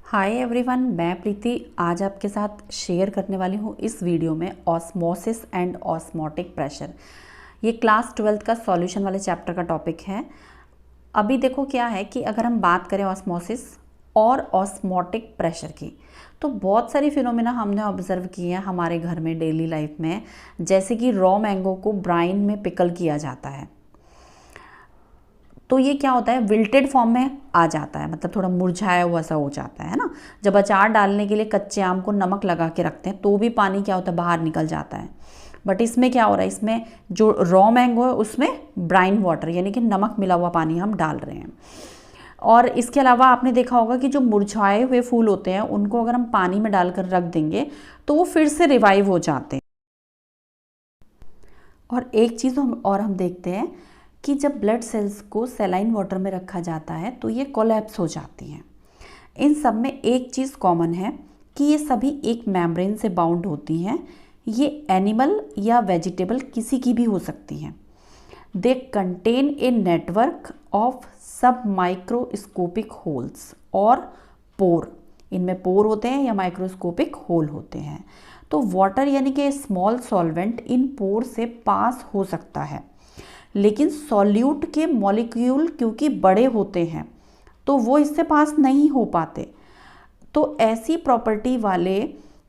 Hi everyone, मैं प्रीति आज आपके साथ शेयर करने वाली हूँ इस वीडियो में ऑस्मोसिस एंड ऑस्मोटिक प्रेशर। ये क्लास 12th का सॉल्यूशन वाले चैप्टर का टॉपिक है। अभी देखो क्या है कि अगर हम बात करें ऑस्मोसिस और ऑस्मोटिक प्रेशर की, तो बहुत सारी फिनोमेना हमने ऑब्जर्व किए हैं हमारे घर में डेली लाइफ में। जैसे कि रॉ मैंगो को ब्राइन में पिकल किया जाता है, तो ये क्या होता है, विल्टेड फॉर्म में आ जाता है, मतलब थोड़ा मुरझाया हुआ सा हो जाता है ना। जब अचार डालने के लिए कच्चे आम को नमक लगा के रखते हैं तो भी पानी क्या होता है, बाहर निकल जाता है। बट इसमें क्या हो रहा है, इसमें जो रॉ मैंगो है उसमें ब्राइन वाटर यानी कि नमक मिला हुआ पानी हम डाल रहे हैं। और इसके अलावा आपने देखा होगा कि जो मुरझाए हुए फूल होते हैं उनको अगर हम पानी में डालकर रख देंगे तो वो फिर से रिवाइव हो जाते हैं। और एक चीज़ हम देखते हैं कि जब ब्लड सेल्स को सलाइन वाटर में रखा जाता है तो ये कोलैप्स हो जाती हैं। इन सब में एक चीज़ कॉमन है कि ये सभी एक मेम्ब्रेन से बाउंड होती हैं। ये एनिमल या वेजिटेबल किसी की भी हो सकती हैं। They contain a network of सब माइक्रोस्कोपिक होल्स और पोर। इनमें पोर होते हैं या माइक्रोस्कोपिक होल होते हैं। तो वाटर यानी कि स्मॉल सॉल्वेंट इन पोर से पास हो सकता है, लेकिन सॉल्यूट के मॉलिक्यूल क्योंकि बड़े होते हैं तो वो इससे पास नहीं हो पाते। तो ऐसी प्रॉपर्टी वाले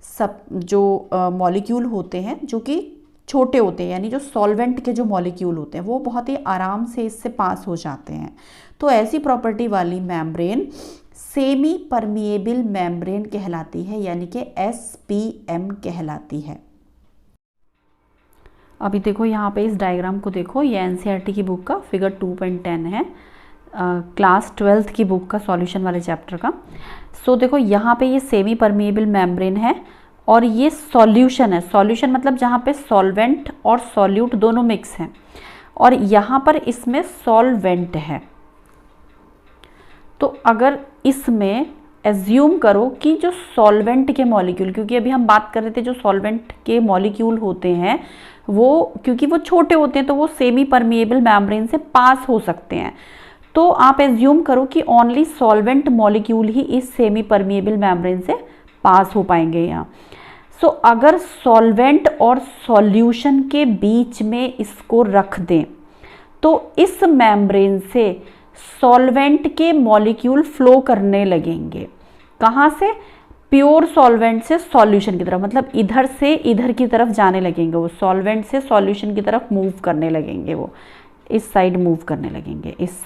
सब जो मॉलिक्यूल होते हैं जो कि छोटे होते हैं, यानी जो सॉल्वेंट के जो मॉलिक्यूल होते हैं वो बहुत ही आराम से इससे पास हो जाते हैं। तो ऐसी प्रॉपर्टी वाली मेम्ब्रेन सेमी परमिएबल मेम्ब्रेन कहलाती है, यानी कि SPM कहलाती है। अभी देखो यहाँ पे इस डायग्राम को देखो, ये NCERT की बुक का फिगर 2.10 है, क्लास 12th की बुक का सॉल्यूशन वाले चैप्टर का। सो देखो यहाँ पे ये सेमी परमिएबल मेम्ब्रेन है और ये सॉल्यूशन है। सॉल्यूशन मतलब जहाँ पे सॉल्वेंट और सॉल्यूट दोनों मिक्स हैं, और यहाँ पर इसमें सॉल्वेंट है। तो अगर इसमें एज्यूम करो कि जो सॉल्वेंट के मॉलिक्यूल, क्योंकि अभी हम बात कर रहे थे जो सॉल्वेंट के मॉलिक्यूल होते हैं वो क्योंकि वो छोटे होते हैं तो वो सेमी परमिएबल मेम्ब्रेन से पास हो सकते हैं। तो आप एज्यूम करो कि ओनली सॉल्वेंट मॉलिक्यूल ही इस सेमी परमिएबल मेम्ब्रेन से पास हो पाएंगे यहाँ। सो अगर सॉल्वेंट और सॉल्यूशन के बीच में इसको रख दें तो इस मेम्ब्रेन से सॉल्वेंट के मॉलिक्यूल फ्लो करने लगेंगे। कहाँ से? प्योर सॉल्वेंट से सॉल्यूशन की तरफ, मतलब इधर से इधर की तरफ जाने लगेंगे। वो सॉल्वेंट से सॉल्यूशन की तरफ मूव करने लगेंगे, वो इस साइड मूव करने लगेंगे, इस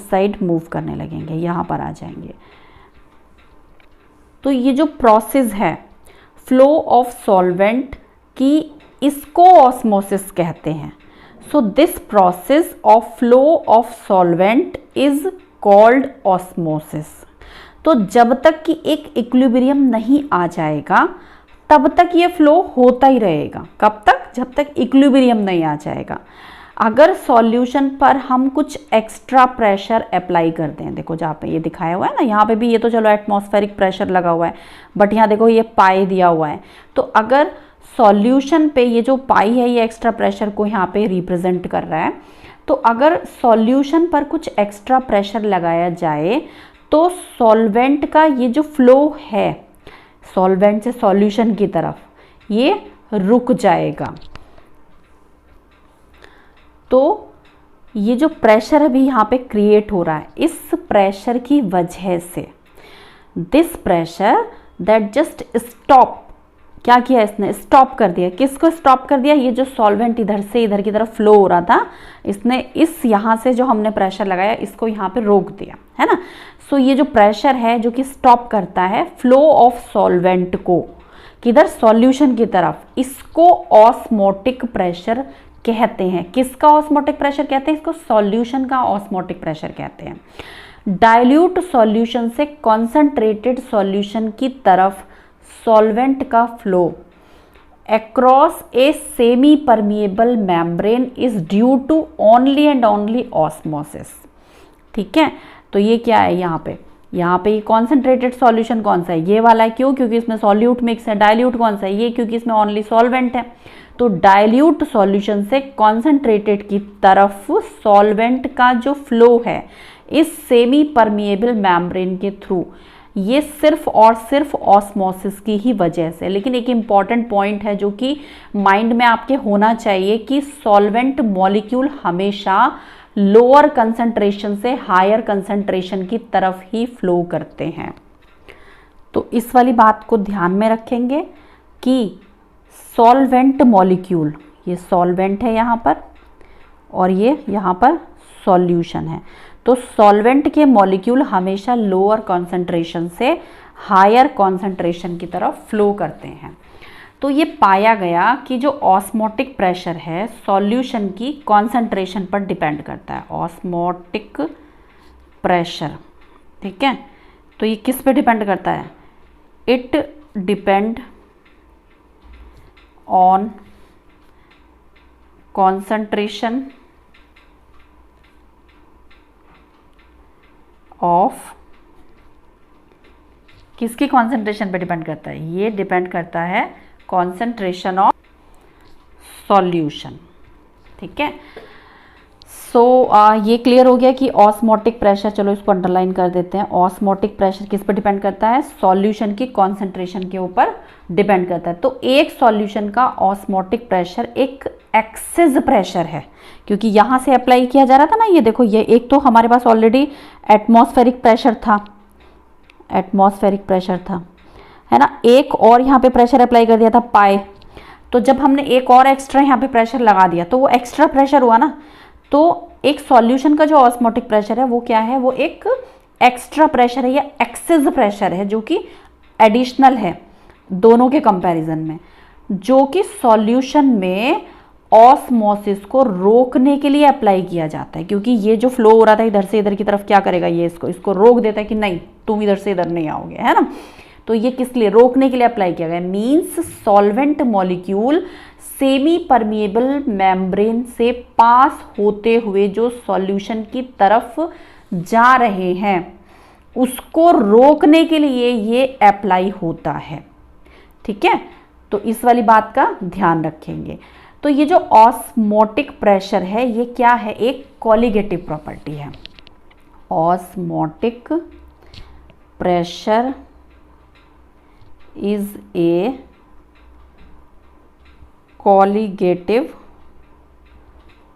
साइड मूव करने लगेंगे, यहाँ पर आ जाएंगे। तो ये जो प्रोसेस है फ्लो ऑफ सॉल्वेंट की, इसको ऑस्मोसिस कहते हैं। So this process of flow of solvent is called osmosis. तो जब तक कि एक इक्विलिब्रियम नहीं आ जाएगा तब तक ये फ्लो होता ही रहेगा। कब तक? जब तक इक्विलिब्रियम नहीं आ जाएगा। अगर सॉल्यूशन पर हम कुछ एक्स्ट्रा प्रेशर अप्लाई कर दें, देखो जहाँ पे ये दिखाया हुआ है ना, यहाँ पे भी ये तो चलो एटमॉस्फेरिक प्रेशर लगा हुआ है, बट यहाँ देखो ये पाई दिया हुआ है। तो अगर सॉल्यूशन पे ये जो पाई है ये एक्स्ट्रा प्रेशर को यहाँ पे रिप्रेजेंट कर रहा है, तो अगर सॉल्यूशन पर कुछ एक्स्ट्रा प्रेशर लगाया जाए तो सॉल्वेंट का ये जो फ्लो है सॉल्वेंट से सॉल्यूशन की तरफ, ये रुक जाएगा। तो ये जो प्रेशर अभी यहाँ पे क्रिएट हो रहा है, इस प्रेशर की वजह से, this pressure that just stop, क्या किया इसने? स्टॉप कर दिया। किसको स्टॉप कर दिया? ये जो सॉल्वेंट इधर से इधर की तरफ फ्लो हो रहा था, इसने इस यहाँ से जो हमने प्रेशर लगाया इसको यहाँ पे रोक दिया, है ना। सो ये जो प्रेशर है जो कि स्टॉप करता है फ्लो ऑफ सॉल्वेंट को किधर? सॉल्यूशन की तरफ, इसको ऑस्मोटिक प्रेशर कहते हैं। किसका ऑस्मोटिक प्रेशर कहते हैं? इसको सॉल्यूशन का ऑस्मोटिक प्रेशर कहते हैं। डाइल्यूट सॉल्यूशन से कॉन्सेंट्रेटेड सॉल्यूशन की तरफ सॉल्वेंट का flow across a semi permeable membrane is due to only and only osmosis. ठीक है, तो ये क्या है यहाँ पे ये कॉन्सेंट्रेटेड सॉल्यूशन कौन सा है? ये वाला है। क्यों? क्योंकि इसमें सॉल्यूट मिक्स है। डाइल्यूट कौन सा है? ये, क्योंकि इसमें ओनली सॉल्वेंट है। तो डाइल्यूट सॉल्यूशन से कॉन्सेंट्रेटेड की तरफ सॉल्वेंट का जो फ्लो है इस सेमी परमिएबल मेम्ब्रेन के थ्रू ये सिर्फ और सिर्फ ऑस्मोसिस की ही वजह से। लेकिन एक इम्पॉर्टेंट पॉइंट है जो कि माइंड में आपके होना चाहिए कि सॉल्वेंट मॉलिक्यूल हमेशा लोअर कंसंट्रेशन से हायर कंसंट्रेशन की तरफ ही फ्लो करते हैं। तो इस वाली बात को ध्यान में रखेंगे कि सॉल्वेंट मॉलिक्यूल, ये सॉल्वेंट है यहाँ पर और ये यहाँ पर सॉल्यूशन है। तो सॉल्वेंट के मॉलिक्यूल हमेशा लोअर कॉन्सेंट्रेशन से हायर कॉन्सेंट्रेशन की तरफ फ्लो करते हैं। तो ये पाया गया कि जो ऑस्मोटिक प्रेशर है सॉल्यूशन की कॉन्सेंट्रेशन पर डिपेंड करता है। ऑस्मोटिक प्रेशर, ठीक है, तो ये किस पे डिपेंड करता है? It depend on concentration of, किसकी कॉन्सेंट्रेशन पे डिपेंड करता है? ये डिपेंड करता है कॉन्सेंट्रेशन ऑफ सॉल्यूशन, ठीक है। सो ये क्लियर हो गया कि ऑस्मोटिक प्रेशर, चलो इसको अंडरलाइन कर देते हैं। ऑस्मोटिक प्रेशर किस पर डिपेंड करता है? सॉल्यूशन की कॉन्सेंट्रेशन के ऊपर डिपेंड करता है। तो एक सॉल्यूशन का ऑस्मोटिक प्रेशर एक एक्सेस प्रेशर है, क्योंकि यहाँ से अप्लाई किया जा रहा था ना। ये देखो, ये एक तो हमारे पास ऑलरेडी एटमॉस्फेरिक प्रेशर था, एटमॉस्फेरिक प्रेशर था, है ना। एक और यहाँ पे प्रेशर अप्लाई कर दिया था पाई। तो जब हमने एक और एक्स्ट्रा यहाँ पे प्रेशर लगा दिया तो वो एक्स्ट्रा प्रेशर हुआ ना। तो एक सॉल्यूशन का जो ऑस्मोटिक प्रेशर है वो क्या है? वो एक एक्स्ट्रा प्रेशर है या एक्सेस प्रेशर है, जो कि एडिशनल है दोनों के कंपैरिजन में, जो कि सॉल्यूशन में ऑस्मोसिस को रोकने के लिए अप्लाई किया जाता है। क्योंकि ये जो फ्लो हो रहा था इधर से इधर की तरफ, क्या करेगा ये? इसको रोक देता है कि नहीं, तुम इधर से इधर नहीं आओगे, है ना। तो ये किस लिए? रोकने के लिए अप्लाई किया गया। Means solvent molecule semi permeable membrane से पास होते हुए जो सॉल्यूशन की तरफ जा रहे हैं उसको रोकने के लिए ये अप्लाई होता है, ठीक है। तो इस वाली बात का ध्यान रखेंगे। तो ये जो ऑस्मोटिक प्रेशर है ये क्या है? एक कोलिगेटिव प्रॉपर्टी है। Osmotic pressure is a colligative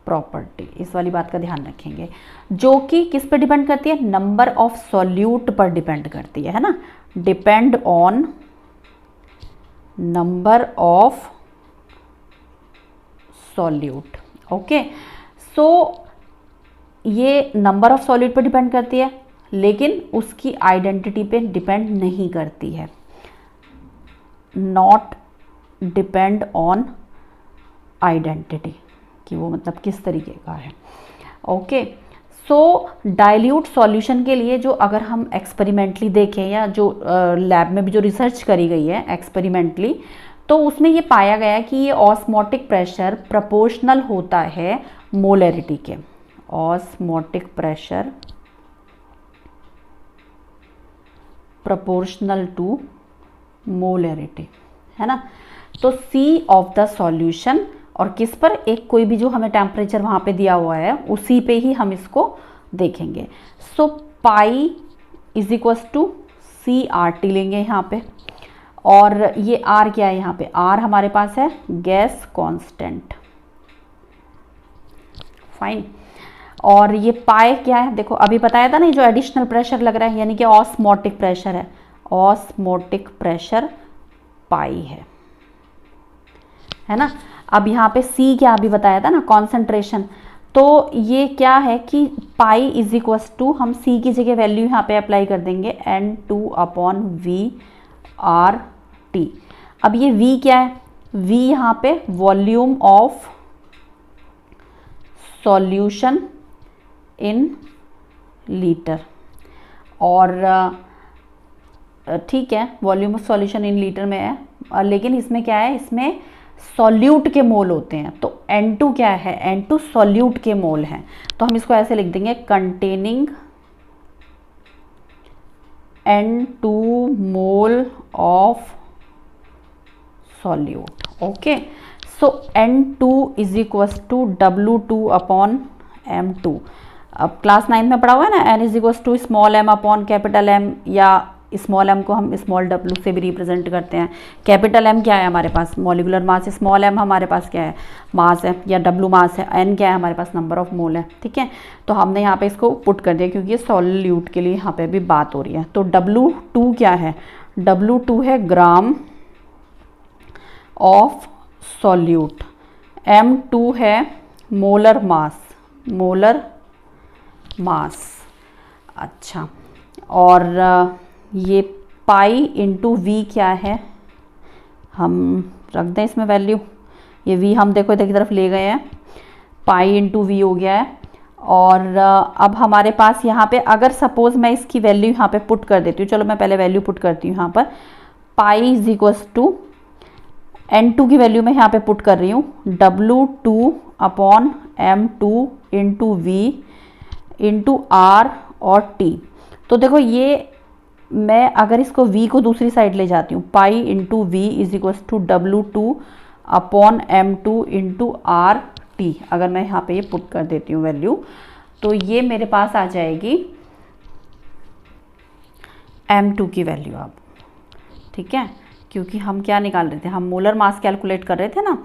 property, इस वाली बात का ध्यान रखेंगे, जो कि किस पे डिपेंड करती है? नंबर ऑफ सॉल्यूट पर डिपेंड करती है ना। Depend on number of solute, okay. So ये नंबर ऑफ सॉल्यूट पर डिपेंड करती है, लेकिन उसकी आइडेंटिटी पे डिपेंड नहीं करती है। नॉट डिपेंड ऑन आइडेंटिटी, कि वो मतलब किस तरीके का है, ओके। सो डाइल्यूट सॉल्यूशन के लिए जो अगर हम एक्सपेरिमेंटली देखें या जो लैब में भी जो रिसर्च करी गई है एक्सपेरिमेंटली, तो उसमें ये पाया गया कि ये ऑस्मोटिक प्रेशर प्रोपोर्शनल होता है मोलरिटी के। Osmotic pressure proportional to molarity, है ना। तो C ऑफ द सॉल्यूशन, और किस पर? एक कोई भी जो हमें टेम्परेचर वहाँ पे दिया हुआ है उसी पे ही हम इसको देखेंगे। So pi is equals to CRT लेंगे यहाँ पे, और ये R क्या है? यहाँ पे R हमारे पास है गैस कांस्टेंट, फाइन। और ये पाई क्या है? देखो अभी बताया था ना, ये जो एडिशनल प्रेशर लग रहा है यानी कि ऑस्मोटिक प्रेशर है। ऑस्मोटिक प्रेशर पाई है ना। अब यहाँ पे C क्या अभी बताया था ना, कॉन्सेंट्रेशन। तो ये क्या है कि पाई इज इक्वल्स टू, हम C की जगह वैल्यू यहाँ पे अप्लाई कर देंगे N2/V/RT। अब ये V क्या है? V यहाँ पे volume of solution in litre, और ठीक है volume of solution in litre में है, लेकिन इसमें क्या है? इसमें सॉल्यूट के मोल होते हैं। तो N2 क्या है? N2 सॉल्यूट के मोल हैं। तो हम इसको ऐसे लिख देंगे, containing N2 mole of solute, okay. So N2 is equals to W2/M2। अब क्लास 9 में पढ़ा हुआ है ना, N is equals to small m upon capital M, या स्मॉल m को हम स्मॉल w से भी रिप्रेजेंट करते हैं। कैपिटल M क्या है हमारे पास, मॉलिक्यूलर मास। स्मॉल m हमारे पास क्या है, मास है या w मास है। n क्या है हमारे पास, नंबर ऑफ मोल है। ठीक है, तो हमने यहाँ पे इसको पुट कर दिया क्योंकि ये सॉल्यूट के लिए यहाँ पे भी बात हो रही है। तो W2 क्या है, W2 है ग्राम ऑफ सॉल्यूट। M2 है मोलर मास, मोलर मास। अच्छा, और ये पाई इंटू वी क्या है, हम रख दें इसमें वैल्यू। ये वी हम देखो इधर की तरफ ले गए हैं, पाई इंटू वी हो गया है। और अब हमारे पास यहाँ पे अगर सपोज मैं इसकी वैल्यू यहाँ पे पुट कर देती हूँ, चलो मैं पहले वैल्यू पुट करती हूँ यहाँ पर। पाई इज इक्वल्स टू N2 की वैल्यू मैं यहाँ पे पुट कर रही हूँ, W2 upon M2 into V into R और T। तो देखो ये मैं अगर इसको V को दूसरी साइड ले जाती हूँ, pi into V is equals to W2 upon M2 into R T। अगर मैं यहाँ पे ये पुट कर देती हूँ वैल्यू, तो ये मेरे पास आ जाएगी M2 की वैल्यू अब। ठीक है, क्योंकि हम क्या निकाल रहे थे, हम मोलर मास कैलकुलेट कर रहे थे ना।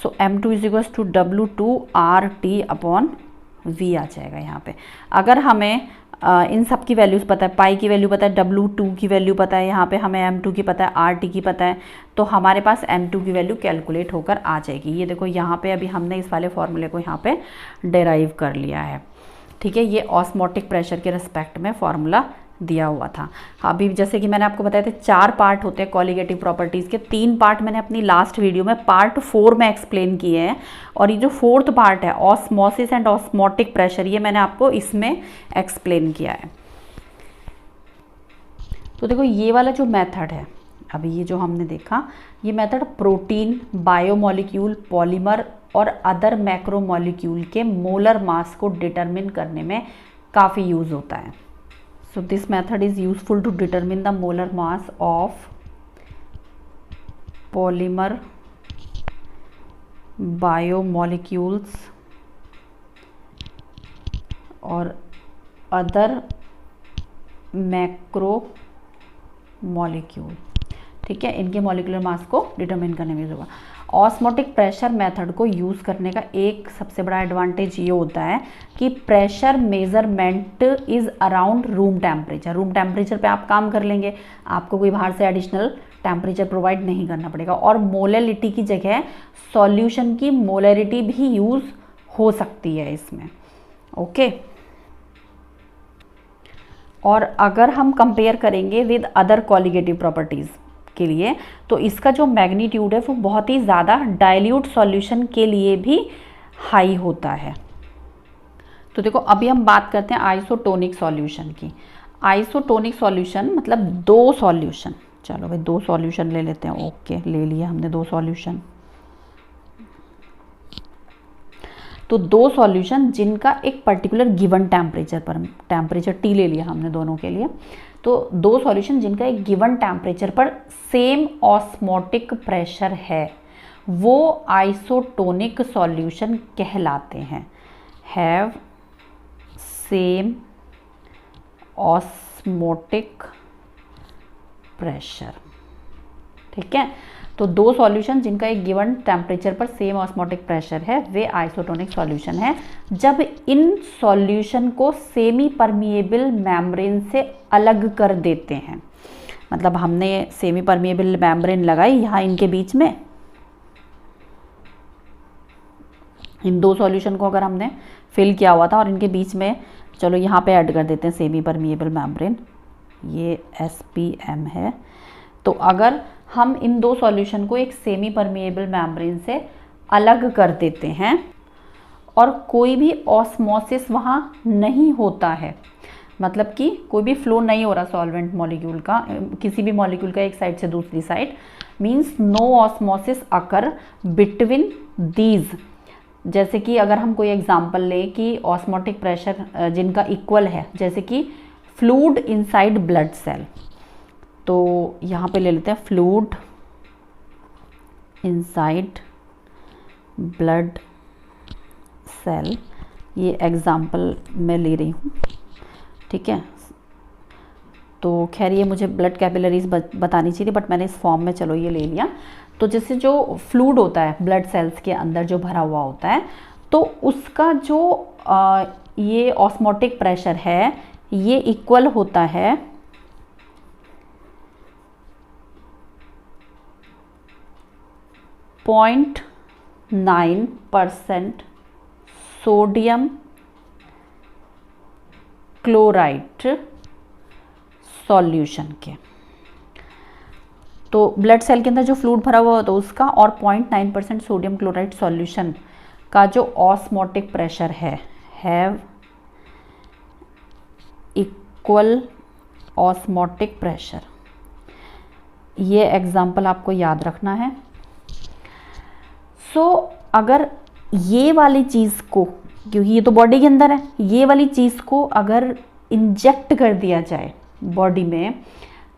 So M2 is equals to W2 RT upon V आ जाएगा यहाँ पे। अगर हमें इन सब की वैल्यूज़ पता है, पाई की वैल्यू पता है, W2 की वैल्यू पता है, यहाँ पे हमें M2 की पता है, RT की पता है, तो हमारे पास M2 की वैल्यू कैलकुलेट होकर आ जाएगी। ये देखो यहाँ पे अभी हमने इस वाले फॉर्मूले को यहाँ पे डेराइव कर लिया है। ठीक है, ये ऑस्मोटिक प्रेशर के रिस्पेक्ट में फॉर्मूला दिया हुआ था। अभी जैसे कि मैंने आपको बताया था 4 पार्ट होते हैं कॉलिगेटिव प्रॉपर्टीज़ के। 3 पार्ट मैंने अपनी लास्ट वीडियो में पार्ट 4 में एक्सप्लेन किए हैं, और ये जो 4th पार्ट है ऑस्मोसिस एंड ऑस्मोटिक प्रेशर, ये मैंने आपको इसमें एक्सप्लेन किया है। तो देखो ये वाला जो मेथड है, अभी ये जो हमने देखा, ये मेथड प्रोटीन, बायोमोलिक्यूल, पॉलीमर और अदर मैक्रोमोलिक्यूल के मोलर मास को डिटरमिन करने में काफ़ी यूज़ होता है। So this method is useful to determine the molar mass of polymer, biomolecules और other macromolecule। ठीक है, इनके मॉलिक्यूलर मास को डिटरमिन करने में होगा। ऑस्मोटिक प्रेशर मेथड को यूज़ करने का एक सबसे बड़ा एडवांटेज ये होता है कि pressure measurement is around room temperature. Room temperature पे आप काम कर लेंगे, आपको कोई बाहर से एडिशनल टेम्परेचर प्रोवाइड नहीं करना पड़ेगा। और मोलैलिटी की जगह सॉल्यूशन की मोलैरिटी भी यूज़ हो सकती है इसमें। ओके, और अगर हम कंपेयर करेंगे विद अदर कॉलिगेटिव प्रॉपर्टीज़ के लिए, तो इसका जो मैग्नीट्यूड है वो बहुत ही ज़्यादा डाइल्यूट सॉल्यूशन के लिए भी हाई होता है। तो देखो अभी हम बात करते हैं आइसोटोनिक सॉल्यूशन की। आइसोटोनिक सॉल्यूशन मतलब 2 सॉल्यूशन, चलो भाई 2 सॉल्यूशन ले लेते हैं। ओके, ले लिया हमने 2 सॉल्यूशन। तो 2 सॉल्यूशन जिनका एक पर्टिकुलर गिवन टेम्परेचर पर, टेम्परेचर T ले लिया हमने दोनों के लिए, तो 2 सॉल्यूशन जिनका एक गिवन टेम्परेचर पर सेम ऑस्मोटिक प्रेशर है, वो आइसोटोनिक सॉल्यूशन कहलाते हैं। Have same osmotic pressure. ठीक है, तो 2 सॉल्यूशन जिनका एक गिवन टेम्परेचर पर सेम ऑस्मोटिक प्रेशर है, वे आइसोटोनिक सॉल्यूशन है। जब इन सॉल्यूशन को सेमी परमिएबल मेम्ब्रेन से अलग कर देते हैं, मतलब हमने सेमी परमिएबल मेम्ब्रेन लगाई यहाँ इनके बीच में, इन 2 सॉल्यूशन को अगर हमने फिल किया हुआ था और इनके बीच में चलो यहाँ पे ऐड कर देते हैं सेमी परमिएबल मेम्ब्रेन, ये SPM है। तो अगर हम इन 2 सॉल्यूशन को एक सेमी परमिएबल मेम्ब्रेन से अलग कर देते हैं और कोई भी ऑस्मोसिस वहाँ नहीं होता है, मतलब कि कोई भी फ्लो नहीं हो रहा सॉल्वेंट मॉलिक्यूल का, किसी भी मॉलिक्यूल का एक साइड से दूसरी side, means no osmosis occur between these. जैसे कि अगर हम कोई एग्जांपल लें कि ऑस्मोटिक प्रेशर जिनका इक्वल है, जैसे कि फ्लूइड इनसाइड ब्लड सेल, तो यहाँ पे ले लेते हैं फ्लूइड इनसाइड ब्लड सेल, ये एग्जांपल मैं ले रही हूँ। ठीक है, तो खैर ये मुझे ब्लड कैपिलरीज बतानी चाहिए थी, बट मैंने इस फॉर्म में चलो ये ले लिया। तो जैसे जो फ्लूइड होता है ब्लड सेल्स के अंदर जो भरा हुआ होता है, तो उसका जो ये ऑस्मोटिक प्रेशर है ये इक्वल होता है 0.9% सोडियम क्लोराइड सॉल्यूशन के। तो ब्लड सेल के अंदर जो फ्लूइड भरा हुआ होता है उसका और 0.9% सोडियम क्लोराइड सॉल्यूशन का जो ऑस्मोटिक प्रेशर है हैव इक्वल ऑस्मोटिक प्रेशर। ये एग्जाम्पल आपको याद रखना है। अगर ये वाली चीज़ को, क्योंकि ये तो बॉडी के अंदर है, ये वाली चीज़ को अगर इंजेक्ट कर दिया जाए बॉडी में,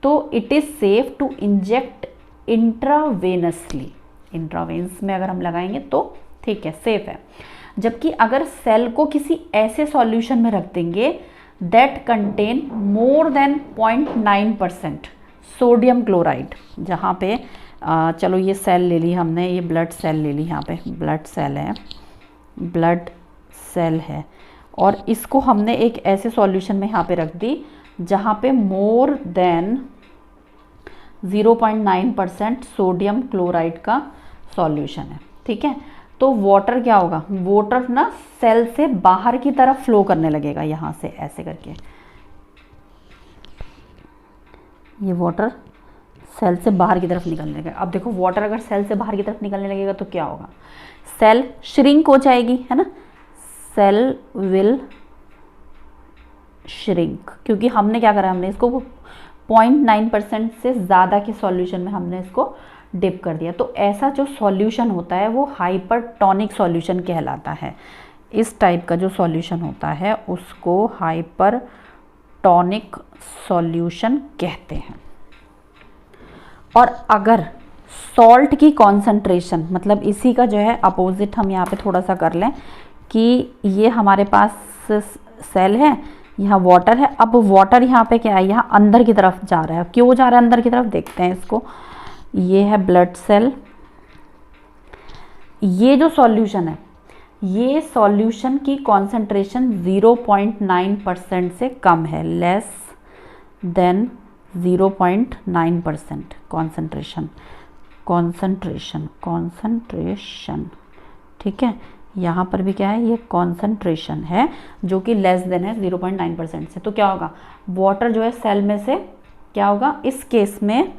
तो it is safe to inject intravenously. Intravenous में अगर हम लगाएंगे तो ठीक है, सेफ है। जबकि अगर सेल को किसी ऐसे सॉल्यूशन में रख देंगे that contain more than 0.9% sodium chloride, जहाँ पे चलो ये सेल ले ली हमने, ये ब्लड सेल ले ली, यहाँ पे ब्लड सेल है, और इसको हमने एक ऐसे सॉल्यूशन में यहाँ पे रख दी जहाँ पे मोर देन 0.9% सोडियम क्लोराइड का सॉल्यूशन है। ठीक है, तो वाटर क्या होगा, वाटर ना सेल से बाहर की तरफ फ्लो करने लगेगा, यहाँ से ऐसे करके ये वाटर सेल से बाहर की तरफ निकलने लगेगा। अब देखो वाटर अगर सेल से बाहर की तरफ निकलने लगेगा तो क्या होगा, सेल श्रिंक हो जाएगी, है ना, सेल विल श्रिंक, क्योंकि हमने क्या करा, हमने इसको 0.9% से ज़्यादा के सॉल्यूशन में हमने इसको डिप कर दिया। तो ऐसा जो सॉल्यूशन होता है वो हाइपरटोनिक सॉल्यूशन कहलाता है। इस टाइप का जो सॉल्यूशन होता है उसको हाइपरटोनिक सॉल्यूशन कहते हैं। और अगर सॉल्ट की कॉन्सेंट्रेशन, मतलब इसी का जो है अपोजिट हम यहाँ पे थोड़ा सा कर लें कि ये हमारे पास सेल है, यहाँ वाटर है। अब वाटर यहाँ पे क्या है, यहाँ अंदर की तरफ जा रहा है। क्यों जा रहा है अंदर की तरफ, देखते हैं इसको। ये है ब्लड सेल, ये जो सॉल्यूशन है, ये सॉल्यूशन की कॉन्सेंट्रेशन 0.9% से कम है, लेस देन 0.9% कॉन्सेंट्रेशन। ठीक है, यहाँ पर भी क्या है, ये कॉन्सेंट्रेशन है जो कि लेस देन है 0.9% से। तो क्या होगा, वाटर जो है सेल में से क्या होगा, इस केस में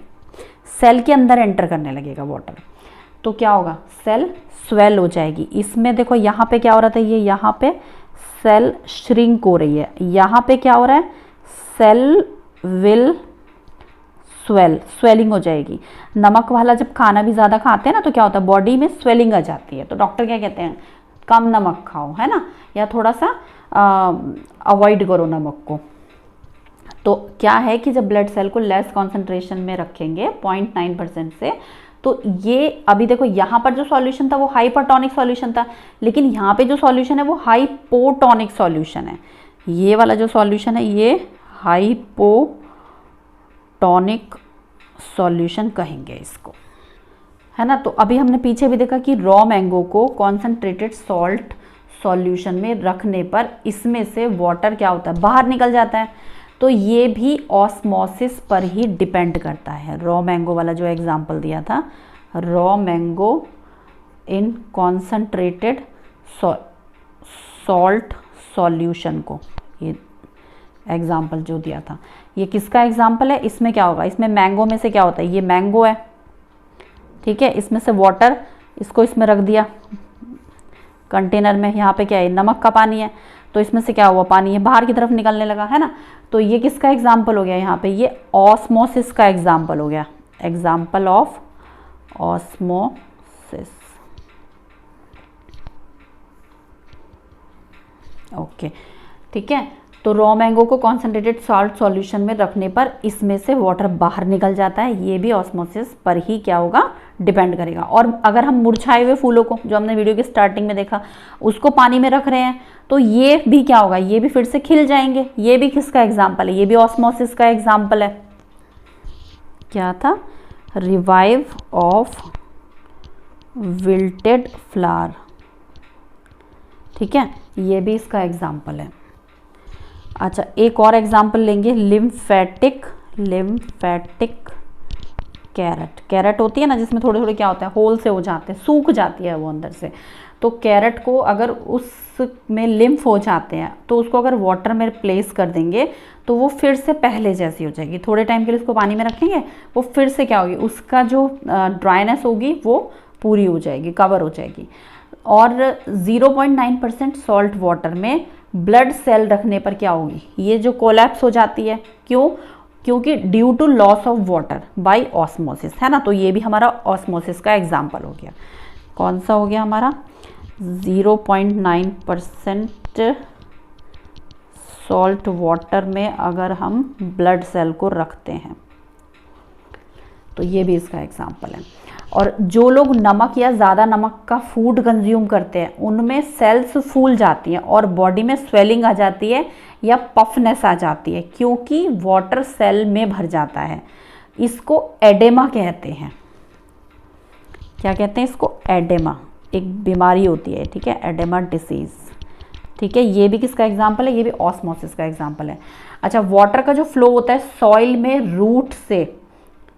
सेल के अंदर एंटर करने लगेगा वाटर, तो क्या होगा, सेल स्वेल हो जाएगी। इसमें देखो यहाँ पे क्या हो रहा था, ये यहाँ पे सेल श्रिंक हो रही है, यहाँ पे क्या हो रहा है, सेल विल स्वेलिंग हो जाएगी। नमक वाला जब खाना भी ज़्यादा खाते हैं ना तो क्या होता है, बॉडी में स्वेलिंग आ जाती है। तो डॉक्टर क्या कहते हैं, कम नमक खाओ, है ना, या थोड़ा सा अवॉइड करो नमक को। तो क्या है कि जब ब्लड सेल को लेस कॉन्सेंट्रेशन में रखेंगे 0.9% से, तो ये अभी देखो यहाँ पर जो सॉल्यूशन था वो हाइपरटोनिक सॉल्यूशन था, लेकिन यहाँ पे जो सॉल्यूशन है वो हाइपोटोनिक सॉल्यूशन है। ये वाला जो सॉल्यूशन है ये हाइपोटोनिक सॉल्यूशन कहेंगे इसको, है ना। तो अभी हमने पीछे भी देखा कि रॉ मैंगो को कॉन्सेंट्रेटेड सॉल्ट सॉल्यूशन में रखने पर इसमें से वाटर क्या होता है, बाहर निकल जाता है। तो ये भी ऑस्मोसिस पर ही डिपेंड करता है। रॉ मैंगो वाला जो एग्जांपल दिया था, रॉ मैंगो इन कॉन्सेंट्रेटेड सॉल्ट सॉल्यूशन को, ये एग्जांपल जो दिया था, ये किसका एग्जांपल है, इसमें क्या होगा, इसमें मैंगो में से क्या होता है, ये मैंगो है, ठीक है, इसमें से वाटर, इसको इसमें रख दिया कंटेनर में, यहाँ पे क्या है, नमक का पानी है, तो इसमें से क्या हुआ, पानी है बाहर की तरफ निकलने लगा, है ना। तो ये किसका एग्जाम्पल हो गया, यहाँ पे ये ऑस्मोसिस का एग्जाम्पल हो गया, एग्जाम्पल ऑफ ऑस्मोसिस। ओके, ठीक है। तो रॉ मैंगो को कॉन्सेंट्रेटेड सॉल्ट सॉल्यूशन में रखने पर इसमें से वाटर बाहर निकल जाता है। ये भी ऑस्मोसिस पर ही क्या होगा, डिपेंड करेगा। और अगर हम मुरझाए हुए फूलों को, जो हमने वीडियो की स्टार्टिंग में देखा, उसको पानी में रख रहे हैं तो ये भी क्या होगा, ये भी फिर से खिल जाएंगे। ये भी किसका एग्जाम्पल है, ये भी ऑस्मोसिस का एग्जाम्पल है। क्या था, रिवाइव ऑफ विल्टेड फ्लावर, ठीक है, ये भी इसका एग्जाम्पल है। अच्छा, एक और एग्जाम्पल लेंगे, लिम्फेटिक कैरेट होती है ना, जिसमें थोड़े थोड़े क्या होता है, होल से हो जाते हैं, सूख जाती है वो अंदर से। तो कैरेट को अगर उसमें लिम्फ हो जाते हैं तो उसको अगर वाटर में प्लेस कर देंगे तो वो फिर से पहले जैसी हो जाएगी। थोड़े टाइम के लिए उसको पानी में रखेंगे, वो फिर से क्या होगी, उसका जो ड्राइनेस होगी वो पूरी हो जाएगी, कवर हो जाएगी। और 0.9% सॉल्ट वाटर में ब्लड सेल रखने पर क्या होगी, ये जो कोलैप्स हो जाती है। क्यों, क्योंकि due to loss of water by osmosis, है ना। तो ये भी हमारा ऑस्मोसिस का एग्जाम्पल हो गया। कौन सा हो गया हमारा, 0.9% सॉल्ट वाटर में अगर हम ब्लड सेल को रखते हैं, तो ये भी इसका एग्जाम्पल है। और जो लोग नमक या ज़्यादा नमक का फूड कंज्यूम करते हैं, उनमें सेल्स फूल जाती हैं और बॉडी में स्वेलिंग आ जाती है या पफनेस आ जाती है, क्योंकि वाटर सेल में भर जाता है। इसको एडेमा कहते हैं। क्या कहते हैं इसको, एडेमा, एक बीमारी होती है, ठीक है, एडेमा डिसीज, ठीक है। ये भी किसका एग्जाम्पल है, ये भी ऑस्मोसिस का एग्जाम्पल है। अच्छा, वाटर का जो फ्लो होता है सॉइल में,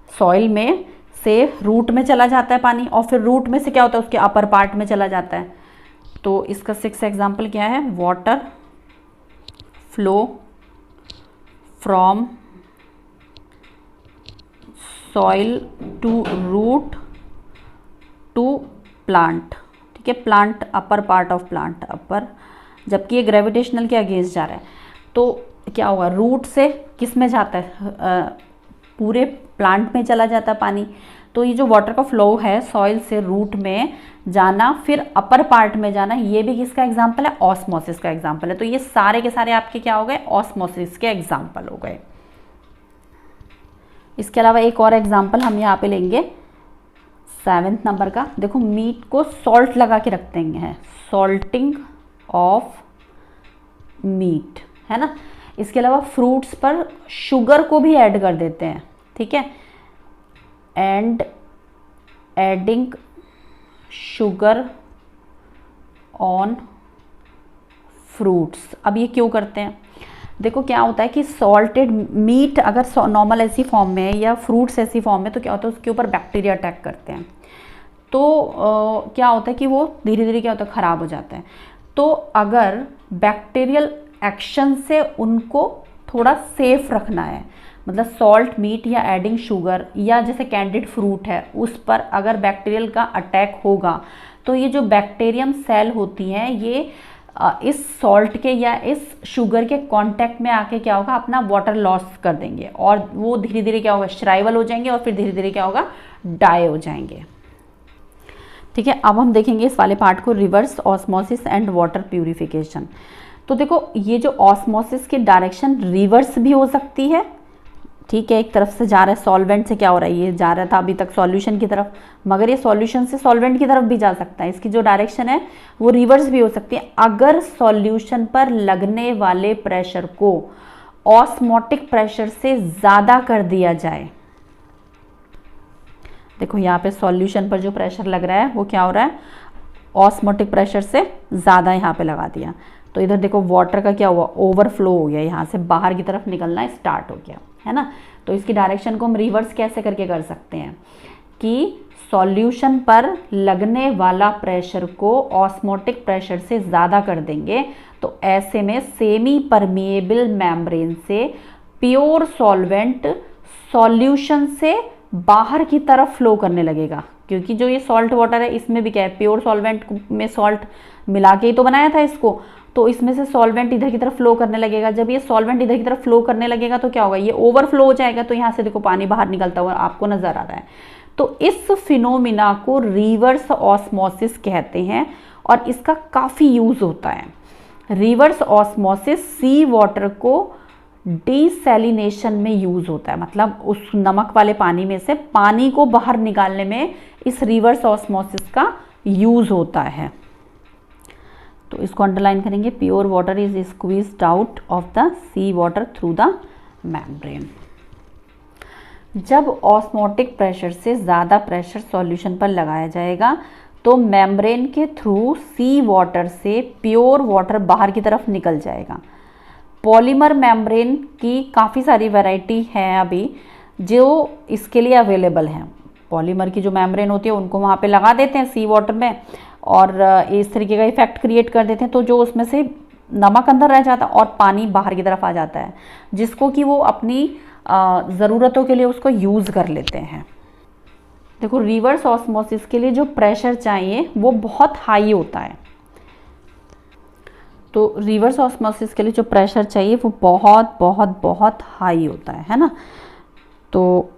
सॉइल में से रूट में चला जाता है पानी, और फिर रूट में से क्या होता है, उसके अपर पार्ट में चला जाता है। तो इसका 6 एग्जाम्पल क्या है, water flow from soil to root to plant, ठीक है, plant, upper part of plant, upper, जबकि ये ग्रेविटेशनल के अगेंस्ट जा रहा है। तो क्या होगा, रूट से किस में जाता है, पूरे प्लांट में चला जाता है पानी। तो ये जो वाटर का फ्लो है सॉइल से रूट में जाना, फिर अपर पार्ट में जाना, ये भी किसका एग्जाम्पल है, ऑस्मोसिस का एग्जाम्पल है। तो ये सारे के सारे आपके क्या हो गए, ऑस्मोसिस के एग्जाम्पल हो गए। इसके अलावा एक और एग्जाम्पल हम यहाँ पे लेंगे 7 नंबर का। देखो, मीट को सॉल्ट लगा के रखते हैं, सॉल्टिंग ऑफ मीट, है ना। इसके अलावा फ्रूट्स पर शुगर को भी ऐड कर देते हैं, ठीक है, and adding sugar on fruits. अब ये क्यों करते हैं, देखो क्या होता है कि सॉल्टेड मीट अगर नॉर्मल ऐसी फॉर्म में है या फ्रूट्स ऐसी फॉर्म में, तो क्या होता है उसके ऊपर बैक्टीरिया अटैक करते हैं। तो क्या होता है कि वो धीरे धीरे क्या होता है, ख़राब हो जाता है। तो अगर बैक्टीरियल एक्शन से उनको थोड़ा सेफ रखना है, मतलब सॉल्ट मीट या एडिंग शुगर या जैसे कैंडिड फ्रूट है, उस पर अगर बैक्टीरियल का अटैक होगा तो ये जो बैक्टीरियम सेल होती हैं ये इस सॉल्ट के या इस शुगर के कांटेक्ट में आके क्या होगा, अपना वाटर लॉस कर देंगे और वो धीरे धीरे क्या होगा, श्राइवल हो जाएंगे और फिर धीरे धीरे क्या होगा, डाई हो जाएंगे। ठीक है, अब हम देखेंगे इस वाले पार्ट को, reverse osmosis and water purification. तो देखो ये जो ऑस्मोसिस की डायरेक्शन रिवर्स भी हो सकती है, ठीक है, एक तरफ से जा रहा है सॉल्वेंट से, क्या हो रहा है, ये जा रहा था अभी तक सॉल्यूशन की तरफ, मगर ये सॉल्यूशन से सॉल्वेंट की तरफ भी जा सकता है। इसकी जो डायरेक्शन है वो रिवर्स भी हो सकती है अगर सॉल्यूशन पर लगने वाले प्रेशर को ऑस्मोटिक प्रेशर से ज़्यादा कर दिया जाए। देखो यहाँ पे सॉल्यूशन पर जो प्रेशर लग रहा है वो क्या हो रहा है, ऑस्मोटिक प्रेशर से ज़्यादा यहाँ पे लगा दिया। तो इधर देखो वाटर का क्या हुआ, ओवरफ्लो हो गया, यहाँ से बाहर की तरफ निकलना स्टार्ट हो गया, है ना। तो इसकी डायरेक्शन को हम रिवर्स कैसे करके कर सकते हैं कि सॉल्यूशन पर लगने वाला प्रेशर को ऑस्मोटिक प्रेशर से ज़्यादा कर देंगे। तो ऐसे में सेमी परमिएबल मेम्ब्रेन से प्योर सॉल्वेंट सॉल्यूशन से बाहर की तरफ फ्लो करने लगेगा, क्योंकि जो ये सॉल्ट वाटर है इसमें भी क्या है, प्योर सॉल्वेंट में सॉल्ट मिला के ही तो बनाया था इसको। तो इसमें से सॉल्वेंट इधर की तरफ फ्लो करने लगेगा। जब ये सॉल्वेंट इधर की तरफ फ्लो करने लगेगा तो क्या होगा, ये ओवरफ्लो हो जाएगा। तो यहाँ से देखो पानी बाहर निकलता हुआ आपको नजर आ रहा है। तो इस फिनोमिना को रिवर्स ऑस्मोसिस कहते हैं और इसका काफ़ी यूज़ होता है। रिवर्स ऑस्मोसिस सी वाटर को डिसैलिनेशन में यूज होता है, मतलब उस नमक वाले पानी में से पानी को बाहर निकालने में इस रिवर्स ऑस्मोसिस का यूज होता है। तो इसको अंडरलाइन करेंगे, pure water is squeezed out of the sea water through the membrane. जब ऑस्मोटिक प्रेशर से ज़्यादा प्रेशर सॉल्यूशन पर लगाया जाएगा तो मेम्ब्रेन के थ्रू सी वाटर से प्योर वाटर बाहर की तरफ निकल जाएगा। पॉलीमर मेम्ब्रेन की काफ़ी सारी वैरायटी है अभी जो इसके लिए अवेलेबल हैं। पॉलीमर की जो मेम्ब्रेन होती है उनको वहाँ पे लगा देते हैं सी वाटर में और इस तरीके का इफेक्ट क्रिएट कर देते हैं, तो जो उसमें से नमक अंदर रह जाता है और पानी बाहर की तरफ आ जाता है, जिसको कि वो अपनी ज़रूरतों के लिए उसको यूज़ कर लेते हैं। देखो, रिवर्स ऑस्मोसिस के लिए जो प्रेशर चाहिए वो बहुत हाई होता है। तो रिवर्स ऑस्मोसिस के लिए जो प्रेशर चाहिए वो बहुत बहुत बहुत हाई होता है ना। तो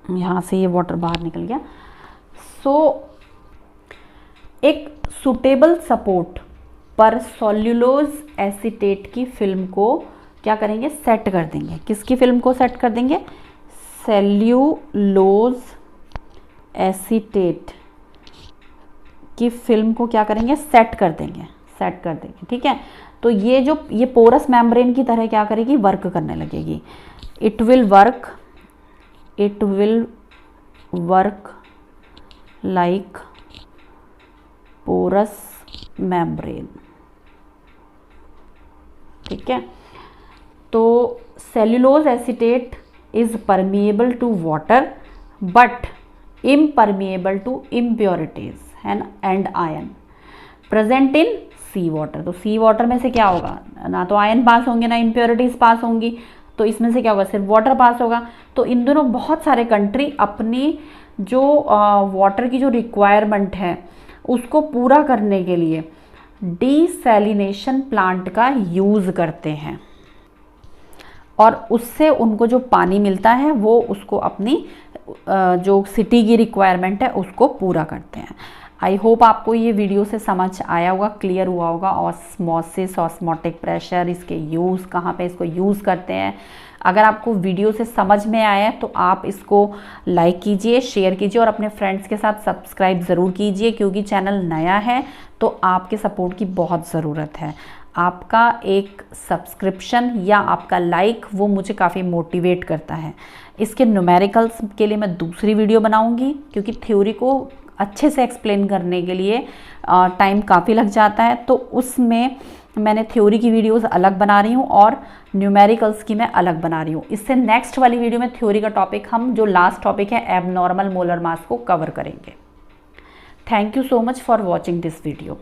यहाँ से ये वाटर बाहर निकल गया। एक सुटेबल सपोर्ट पर सेल्यूलोज एसीटेट की फिल्म को क्या करेंगे, सेट कर देंगे। किसकी फिल्म को सेट कर देंगे? सेल्यूलोज एसीटेट की फिल्म को क्या करेंगे, सेट कर देंगे, ठीक है। तो ये पोरस मेम्ब्रेन की तरह क्या करेगी, वर्क करने लगेगी। It will work like porous membrane, ठीक है। तो cellulose acetate is permeable to water but impermeable to impurities and ion present in sea water. तो सी वाटर में से क्या होगा, ना तो आयन पास होंगे ना इम्प्योरिटीज पास होंगी, तो इसमें से क्या होगा, सिर्फ वाटर पास होगा। तो इन दोनों बहुत सारे कंट्री अपनी जो वाटर की जो रिक्वायरमेंट है उसको पूरा करने के लिए डिसैलिनेशन प्लांट का यूज़ करते हैं और उससे उनको जो पानी मिलता है वो उसको अपनी जो सिटी की रिक्वायरमेंट है उसको पूरा करते हैं। आई होप आपको ये वीडियो से समझ आया होगा, क्लियर हुआ होगा। ऑस्मोसिस, ऑस्मोटिक प्रेशर, इसके यूज़ कहाँ पे इसको यूज़ करते हैं। अगर आपको वीडियो से समझ में आया है तो आप इसको लाइक कीजिए, शेयर कीजिए और अपने फ्रेंड्स के साथ सब्सक्राइब ज़रूर कीजिए, क्योंकि चैनल नया है तो आपके सपोर्ट की बहुत ज़रूरत है। आपका एक सब्सक्रिप्शन या आपका लाइक वो मुझे काफ़ी मोटिवेट करता है। इसके न्यूमेरिकल्स के लिए मैं दूसरी वीडियो बनाऊंगी, क्योंकि थ्योरी को अच्छे से एक्सप्लेन करने के लिए टाइम काफ़ी लग जाता है, तो उसमें मैंने थ्योरी की वीडियोस अलग बना रही हूँ और न्यूमेरिकल्स की मैं अलग बना रही हूँ। इससे नेक्स्ट वाली वीडियो में थ्योरी का टॉपिक, हम जो लास्ट टॉपिक है एबनॉर्मल मोलर मास को कवर करेंगे। Thank you so much for watching this video.